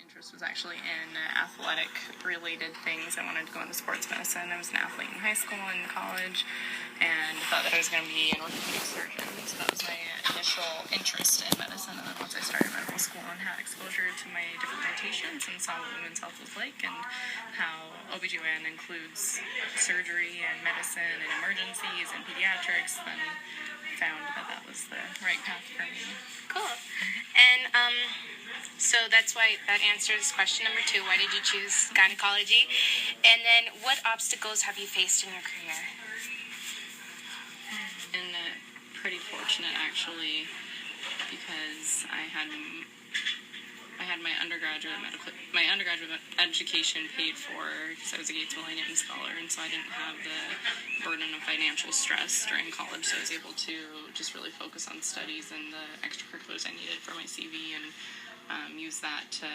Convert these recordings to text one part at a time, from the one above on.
interest was actually in athletic-related things. I wanted to go into sports medicine. I was an athlete in high school and college, and thought that I was going to be an orthopedic surgeon. So that was my initial interest in medicine. And then once I started medical school and had exposure to my different rotations and saw what women's health was like and how OBGYN includes surgery and medicine and emergencies and pediatrics, then found that was the right path for me. Cool. And so that's why that answers question number 2. Why did you choose gynecology? And then what obstacles have you faced in your career? Been pretty fortunate, actually, because I had my undergraduate education paid for because I was a Gates Millennium Scholar, and so I didn't have the burden of financial stress during college, so I was able to just really focus on studies and the extracurriculars I needed for my CV and use that to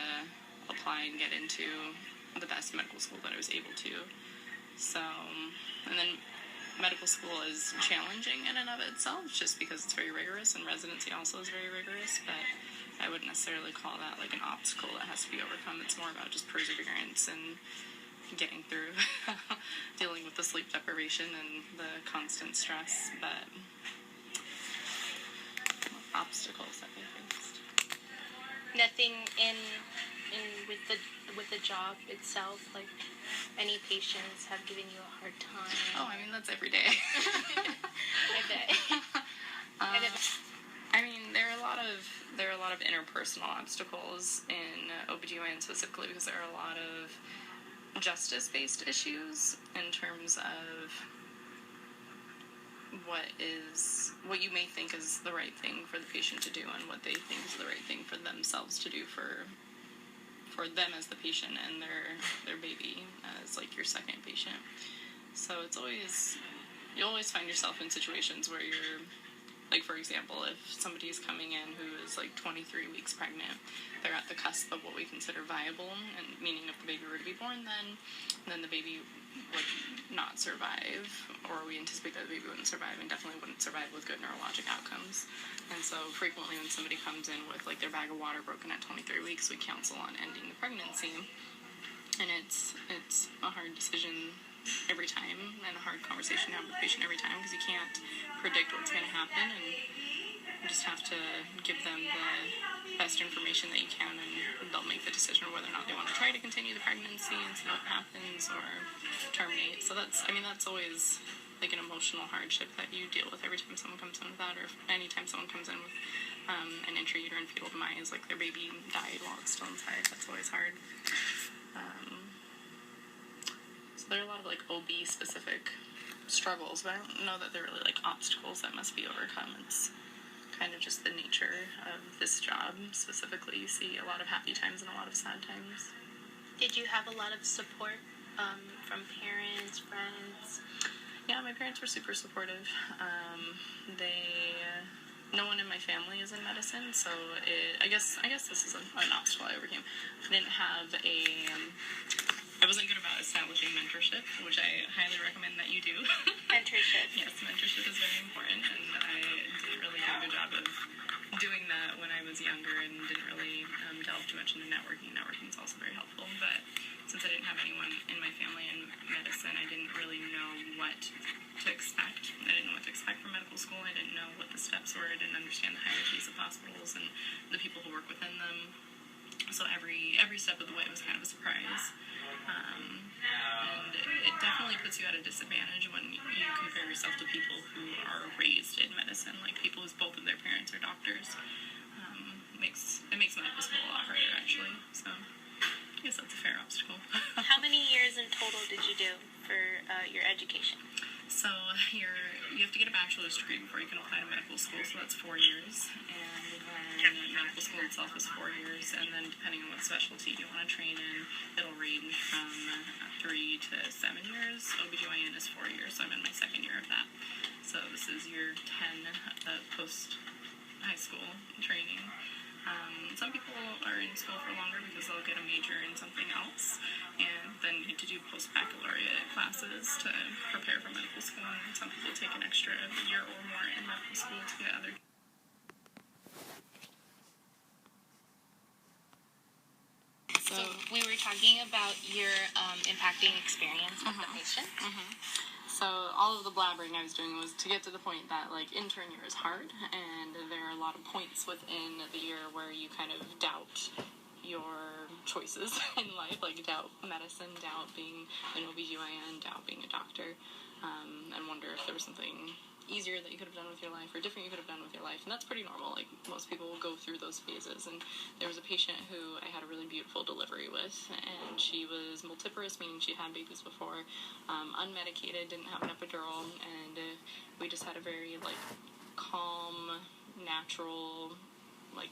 apply and get into the best medical school that I was able to. So, and then medical school is challenging in and of itself just because it's very rigorous, and residency also is very rigorous, but I wouldn't necessarily call that like an obstacle that has to be overcome. It's more about just perseverance and getting through dealing with the sleep deprivation and the constant stress, but obstacles that I faced. Nothing in with the job itself, like any patients have given you a hard time? Oh, I mean, that's every day. I bet. I mean, there are a lot of interpersonal obstacles in OBGYN specifically because there are a lot of justice-based issues in terms of what you may think is the right thing for the patient to do and what they think is the right thing for themselves to do for them as the patient and their baby as like your second patient. So you always find yourself in situations where you're, like, for example, if somebody is coming in who is like 23 weeks pregnant, they're at the cusp of what we consider viable, and meaning if the baby were to be born then the baby would not survive, or we anticipate that the baby wouldn't survive and definitely wouldn't survive with good neurologic outcomes. And so frequently when somebody comes in with like their bag of water broken at 23 weeks, we counsel on ending the pregnancy. And it's a hard decision every time and a hard conversation to have with the patient every time because you can't predict what's going to happen, and you just have to give them the best information that you can, and they'll make the decision whether or not they want to try to continue the pregnancy and see what happens or terminate. So that's always like an emotional hardship that you deal with every time someone comes in with that, or anytime someone comes in with an intrauterine fetal demise, like their baby died while it's still inside. That's always hard. So there are a lot of like OB specific struggles, but I don't know that they're really like obstacles that must be overcome. It's kind of just the nature of this job. Specifically, you see a lot of happy times and a lot of sad times. Did you have a lot of support from parents, friends? Yeah, my parents were super supportive. No one in my family is in medicine, so I guess this is an obstacle I overcame. I wasn't good about establishing mentorship, which I highly recommend that you do. Mentorship. Yes, mentorship is very important, and I didn't really do a good job of doing that when I was younger and didn't really delve too much into networking. Networking is also very helpful, but since I didn't have anyone in my family in medicine, I didn't really know what to expect. I didn't know what to expect from medical school. I didn't know what the steps were. I didn't understand the hierarchies of hospitals and the people who work within them. So every step of the way was kind of a surprise. And it definitely puts you at a disadvantage when you compare yourself to people who are raised in medicine, like people whose both of their parents are doctors. It makes medical school a lot harder, actually. So I guess that's a fair obstacle. How many years in total did you do for your education? So you have to get a bachelor's degree before you can apply to medical school, so that's 4 years. And then medical school itself is 4 years, and then depending on what specialty you want to train in, it'll range from 3 to 7 years. OBGYN is 4 years, so I'm in my second year of that. So this is year 10 post-high school training. Some people are in school for longer because they'll get a major in something else and then need to do post-baccalaureate classes to prepare for medical school, and some people take an extra year or more in medical school to get other. So talking about your impacting experience with the patient. So all of the blabbering I was doing was to get to the point that, like, intern year is hard, and there are a lot of points within the year where you kind of doubt your choices in life, like doubt medicine, doubt being an OBGYN, doubt being a doctor, and wonder if there was something easier that you could have done with your life or different you could have done with your life. And that's pretty normal. Like, most people will go through those phases. And there was a patient who I had a really beautiful delivery with, and she was multiparous, meaning she had babies before, unmedicated, didn't have an epidural, and we just had a very, like, calm, natural, like,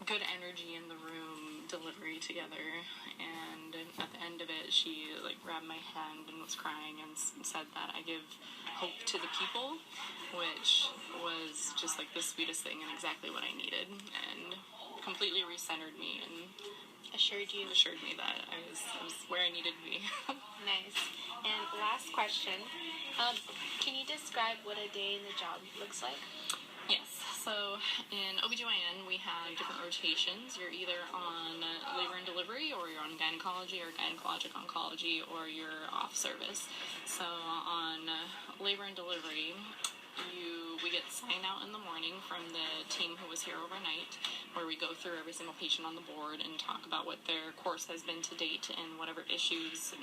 good energy in the room delivery together. And at the end of it, she, like, grabbed my hand and was crying and said that I give hope to the people, which was just, like, the sweetest thing and exactly what I needed, and completely recentered me and assured me that I was where I needed to be. Nice. And last question, can you describe what a day in the job looks like? Yes, so in OBGYN we have different rotations. You're either on labor and delivery, or you're on gynecology or gynecologic oncology, or you're off service. So on labor and delivery, we get sign out in the morning from the team who was here overnight, where we go through every single patient on the board and talk about what their course has been to date and whatever issues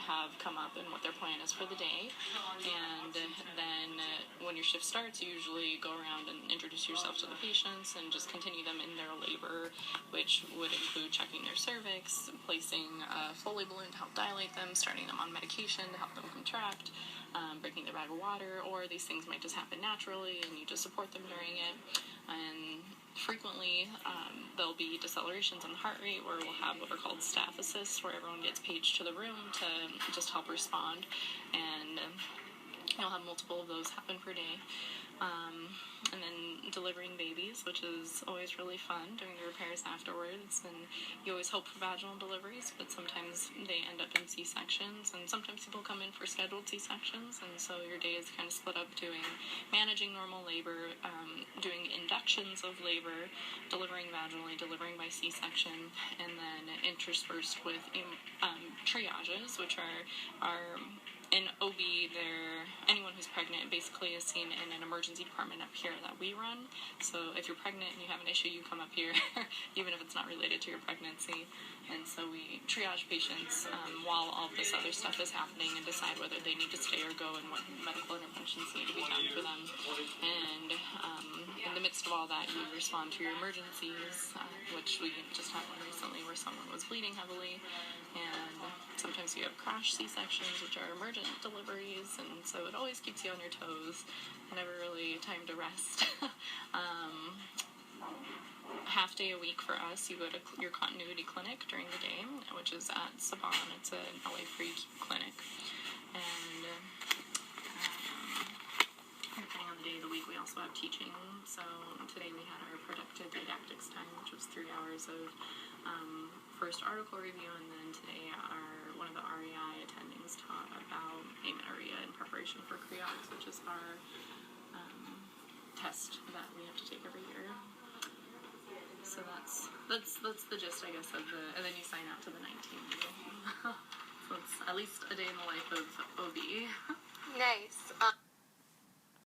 have come up and what their plan is for the day. And then when your shift starts, you usually go around and introduce yourself to the patients and just continue them in their labor, which would include checking their cervix, placing a Foley balloon to help dilate them, starting them on medication to help them contract, breaking their bag of water, or these things might just happen naturally and you just support them during it. And frequently there'll be decelerations in the heart rate, where we'll have what are called staff assists, where everyone gets paged to the room to just help respond, and you'll have multiple of those happen per day. And then delivering babies, which is always really fun, doing the repairs afterwards, and you always hope for vaginal deliveries, but sometimes they end up in C-sections, and sometimes people come in for scheduled C-sections, and so your day is kind of split up doing managing normal labor, doing inductions of labor, delivering vaginally, delivering by C-section, and then interspersed with triages, which are in OB, anyone who's pregnant basically is seen in an emergency department up here that we run. So if you're pregnant and you have an issue, you come up here, even if it's not related to your pregnancy. And so we triage patients while all this other stuff is happening, and decide whether they need to stay or go and what medical interventions need to be done for them. And in the midst of all that, you respond to your emergencies, which we just had one recently where someone was bleeding heavily. And sometimes you have crash C-sections, which are emergent deliveries, and so it always keeps you on your toes. Never really time to rest. Half day a week for us, you go to your continuity clinic during the day, which is at Saban. It's an LA free clinic. And depending on the day of the week, we also have teaching. So today we had our productive didactics time, which was 3 hours of first article review, and then today one of the REI attendings taught about amenorrhea in preparation for CREOX, which is our test that we have to take every year. So that's the gist, I guess, of and then you sign out to the 19th. So it's at least a day in the life of OB. Nice.